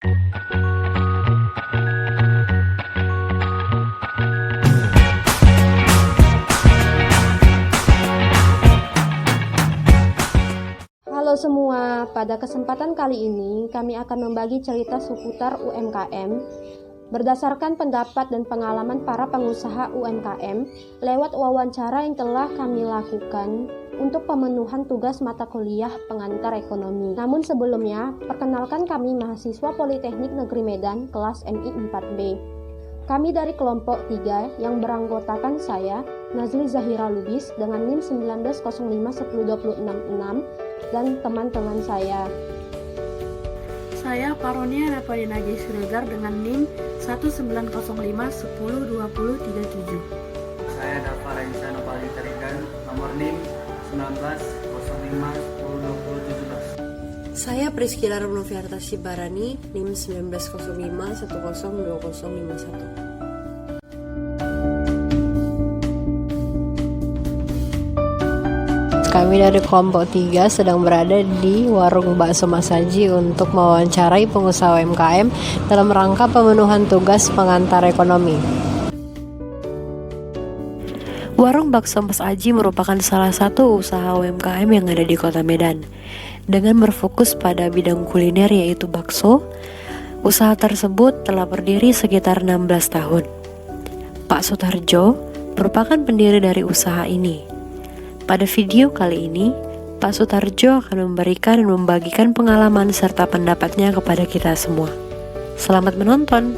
Halo semua, pada kesempatan kali ini kami akan membagi cerita seputar UMKM berdasarkan pendapat dan pengalaman para pengusaha UMKM lewat wawancara yang telah kami lakukan untuk pemenuhan tugas mata kuliah pengantar ekonomi. Namun sebelumnya, perkenalkan kami mahasiswa Politeknik Negeri Medan kelas MI 4B. Kami dari kelompok 3 yang beranggotakan saya, Nazli Zahira Lubis dengan NIM 1905102666 dan teman-teman saya. Saya Paronia Napadina Siregar dengan NIM 1905102037. Saya Dava Raisa Nopali Tarigan, nomor NIM 1905102017. Saya Priskila Romnoviarta Sibarani, NIM 1905102051. Kami dari kelompok 3 sedang berada di warung bakso Mas Haji untuk mewawancarai pengusaha UMKM dalam rangka pemenuhan tugas pengantar ekonomi. Warung bakso Mas Haji merupakan salah satu usaha UMKM yang ada di Kota Medan. Dengan berfokus pada bidang kuliner yaitu bakso, usaha tersebut telah berdiri sekitar 16 tahun. Pak Sutarjo merupakan pendiri dari usaha ini. Pada video kali ini, Pak Sutarjo akan memberikan dan membagikan pengalaman serta pendapatnya kepada kita semua. Selamat menonton!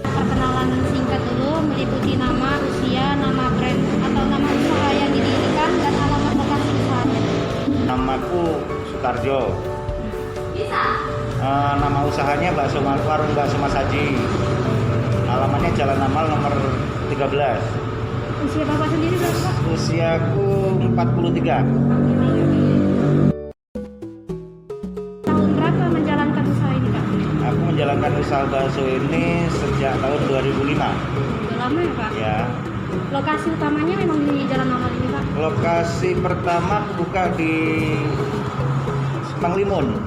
Perkenalan singkat dulu meliputi nama, usia, nama brand atau nama usaha yang didirikan dan alamat lokasi usahanya. Namaku Sutarjo. Nama usahanya warung bakso Mas Haji. Alamatnya Jalan Amal nomor 13. Usia Bapak sendiri berapa, Pak? Usiaku 43. Tahun berapa menjalankan usaha ini, Pak? Aku menjalankan usaha bakso ini sejak tahun 2005. Udah lama ya, Pak? Ya. Lokasi utamanya memang di Jalan Amal ini, Pak? Lokasi pertama buka di Simpang Limun.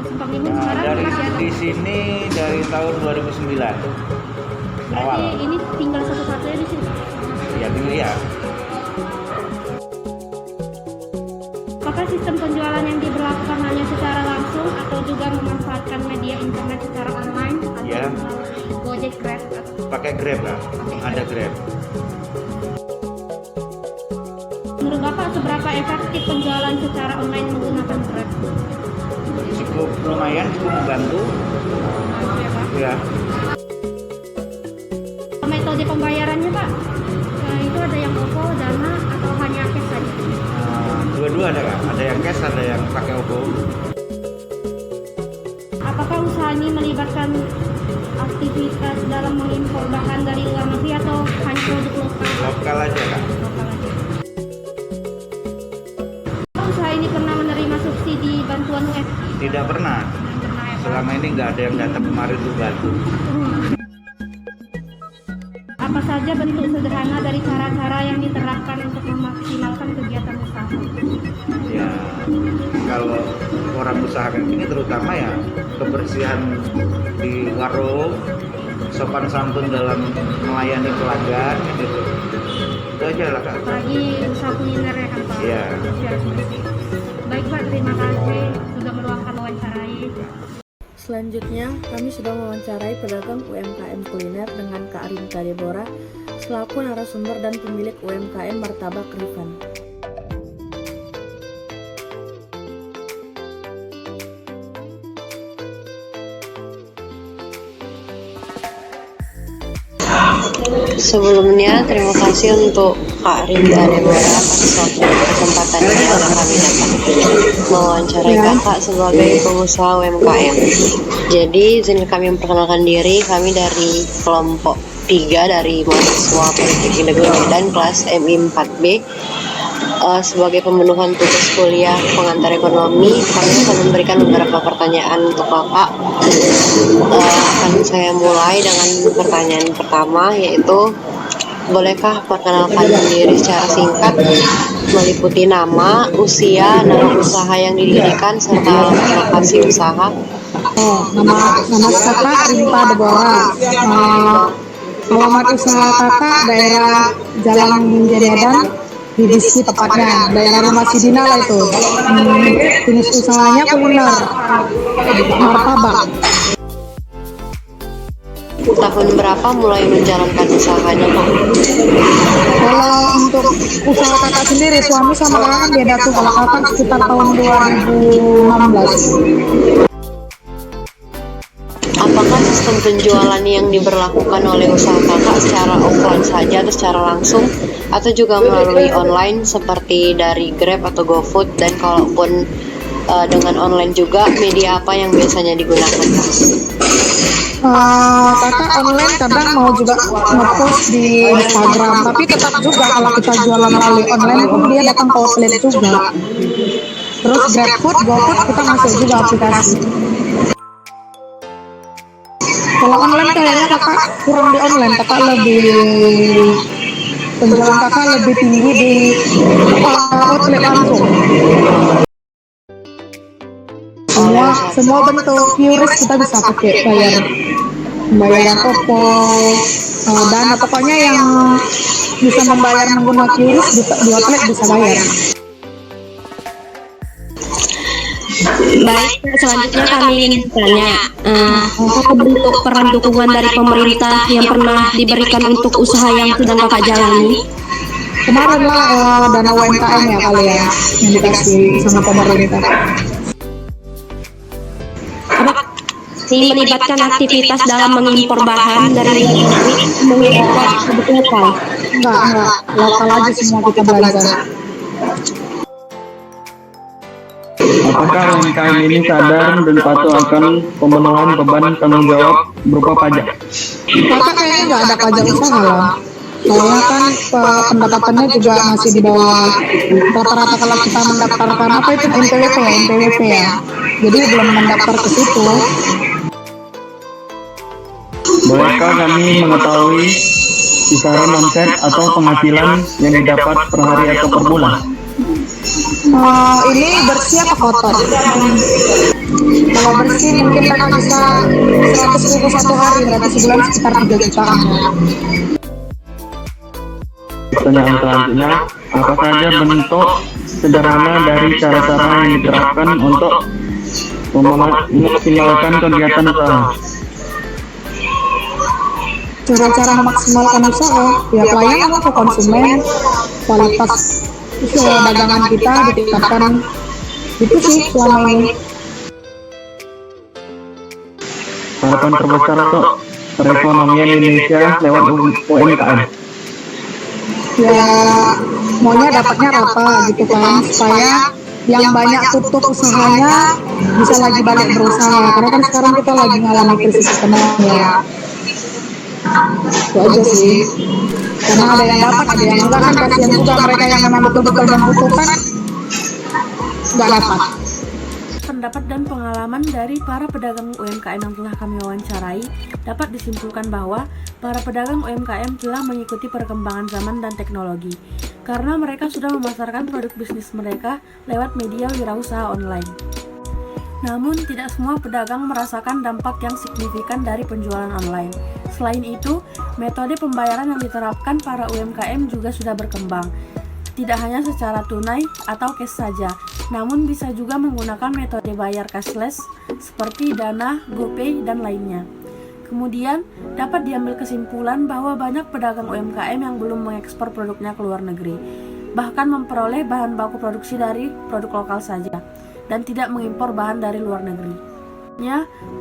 Simpang Limun Nah, sekarang dari masih ada? di sini dari tahun 2009. Berarti Awal. ini tinggal satu-satunya di sini? Ya, dulu ya. Apakah sistem penjualan yang diberlakukan hanya secara langsung atau juga memanfaatkan media internet secara online atau Ya. Gojek, Grab? Pakai Grab lah. Ada Grab. Menurut Bapak seberapa efektif penjualan secara online menggunakan Grab? Cukup lumayan, cukup membantu. Ya, Pak. Ya. Metode pembayarannya, Pak? Itu ada yang OVO, Dana, atau hanya cash saja? Dua-dua ada kan? Ada yang cash, ada yang pakai OVO. Apakah usaha ini melibatkan aktivitas dalam mengimpor bahan dari luar negeri atau hanya produk lokal? Lokal aja kan? Lokal aja. Usaha ini pernah menerima subsidi bantuan UF? Tidak pernah. Belum pernah ya, Pak? Selama ini nggak ada yang datang kemarin untuk bantu. Apa saja bentuk sederhana dari cara-cara yang diterapkan untuk memaksimalkan kegiatan usaha? Ya, kalau orang usaha kayak gini terutama ya kebersihan di warung, sopan santun dalam melayani pelanggan gitu. Itu aja lah Kak. Apalagi usaha kuliner ya kan, Pak? Iya. Harus bersih. Baik, Pak, terima kasih sudah meluangkan wawancarai. Selanjutnya, kami sudah mewawancarai pedagang UMKM kuliner dengan Kak Rinta Deborah selaku narasumber dan pemilik UMKM Martabak Rifan. Sebelumnya, terima kasih untuk Kak Rinda Deborah atas waktu kesempatan yang telah kami dapat mewawancarai kakak sebagai pengusaha UMKM. Jadi, izin kami memperkenalkan diri, kami dari kelompok 3 dari mahasiswa Politeknik Negeri Medan kelas MI 4B. Sebagai pemenuhan tugas kuliah pengantar ekonomi, kami akan memberikan beberapa pertanyaan untuk kakak. Akan saya mulai dengan pertanyaan pertama, yaitu bolehkah perkenalkan diri secara singkat meliputi nama, usia, nama usaha yang didirikan, serta alamat lokasi usaha. Nama kakak Rimpa Debora. Alamat usaha kakak daerah Jalan Jeriadan, di Diski tepatnya, daerah Rumah Sidina lah itu. Jenis usahanya kuliner, martabak. Tahun berapa mulai menjalankan usahanya, Pak? Kalau untuk usaha kakak sendiri, suami sama kakak kan beda tuh. Kalau kakak sekitar tahun 2016. Apakah sistem penjualan yang diberlakukan oleh usaha kakak secara offline saja atau secara langsung, atau juga melalui online seperti dari Grab atau GoFood? Dan kalaupun dengan online juga, media apa yang biasanya digunakan, Pak? Kakak online kadang mau juga ngepost di Instagram, tapi tetap juga kalau kita jualan melalui online pun dia datang ke outlet juga. Terus GrabFood, GoFood kita masuk juga aplikasi. Kalau online kayaknya kakak kurang di online, kakak lebih penjualan kakak lebih tinggi di outlet langsung. Semua bentuk QRIS kita bisa pakai bayar toko, dana, pokoknya yang bisa membayar menggunakan QRIS di outlet bisa bayar. Baik, selanjutnya kami ingin bertanya, apa bentuk peran dukungan dari pemerintah yang pernah diberikan untuk usaha yang sedang kakak jalani? Kemarin lah dana UMKM ya kali ya yang dikasih sama pemerintah. Ini melibatkan aktivitas dalam mengimpor bahan dari luar negeri, mengekspor produk lokal. Enggak, lokal aja semua kita belajar. Apakah UMKM ini sadar dan patuh akan pemenuhan beban tanggung jawab berupa pajak? Kakak kayaknya nggak ada pajak usaha lah. Soalnya kan pendapatannya juga masih di bawah rata-rata kalau kita mendaftarkan apa itu NPWP ya. Jadi belum mendaftar ke situ. Bolehkah kami mengetahui kisaran omset atau penghasilan yang didapat per hari atau per bulan? Ini bersih apa kotor? Kalau bersih mungkin kakak bisa 100.000 satu hari, berarti sebulan sekitar 3 jutaan. Pertanyaan selanjutnya, apa saja bentuk sederhana dari cara-cara yang diterapkan untuk memaksimalkan kegiatan usaha? Cara-cara memaksimalkan usaha, ya pelayanan ke konsumen, kualitas dagangan kita ditingkatkan, itu sih selama ini. Harapan terbesar untuk perekonomian Indonesia lewat UMKM? Ya maunya dapatnya rata gitu kan, supaya yang banyak tutup usahanya bisa lagi balik berusaha, karena kan sekarang kita lagi ngalami krisis ekonomi ya. Itu aja sih, karena ada yang dapat ada yang enggak, kan kasihan juga mereka yang memang betul-betul membutuhkan nggak dapat. Pendapat dan pengalaman dari para pedagang UMKM yang telah kami wawancarai dapat disimpulkan bahwa para pedagang UMKM telah mengikuti perkembangan zaman dan teknologi karena mereka sudah memasarkan produk bisnis mereka lewat media wirausaha online. Namun tidak semua pedagang merasakan dampak yang signifikan dari penjualan online. Selain itu, metode pembayaran yang diterapkan para UMKM juga sudah berkembang. Tidak hanya secara tunai atau cash saja, namun bisa juga menggunakan metode bayar cashless seperti Dana, GoPay, dan lainnya. Kemudian, dapat diambil kesimpulan bahwa banyak pedagang UMKM yang belum mengekspor produknya ke luar negeri, bahkan memperoleh bahan baku produksi dari produk lokal saja, dan tidak mengimpor bahan dari luar negeri.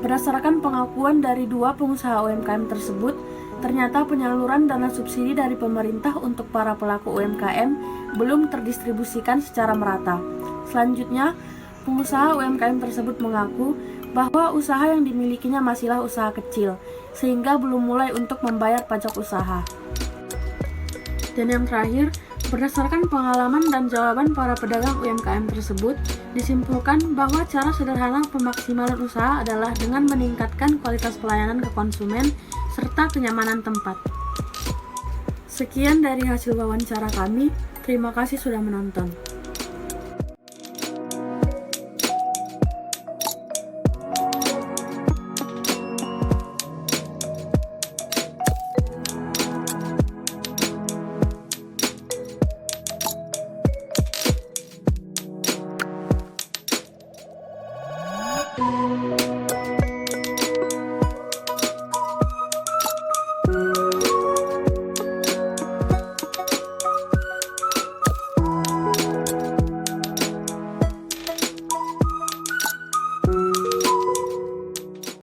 Berdasarkan pengakuan dari dua pengusaha UMKM tersebut, ternyata penyaluran dana subsidi dari pemerintah untuk para pelaku UMKM belum terdistribusikan secara merata. Selanjutnya, pengusaha UMKM tersebut mengaku bahwa usaha yang dimilikinya masihlah usaha kecil, sehingga belum mulai untuk membayar pajak usaha. Dan yang terakhir, berdasarkan pengalaman dan jawaban para pedagang UMKM tersebut, disimpulkan bahwa cara sederhana pemaksimalan usaha adalah dengan meningkatkan kualitas pelayanan ke konsumen serta kenyamanan tempat. Sekian dari hasil wawancara kami. Terima kasih sudah menonton. Thank you.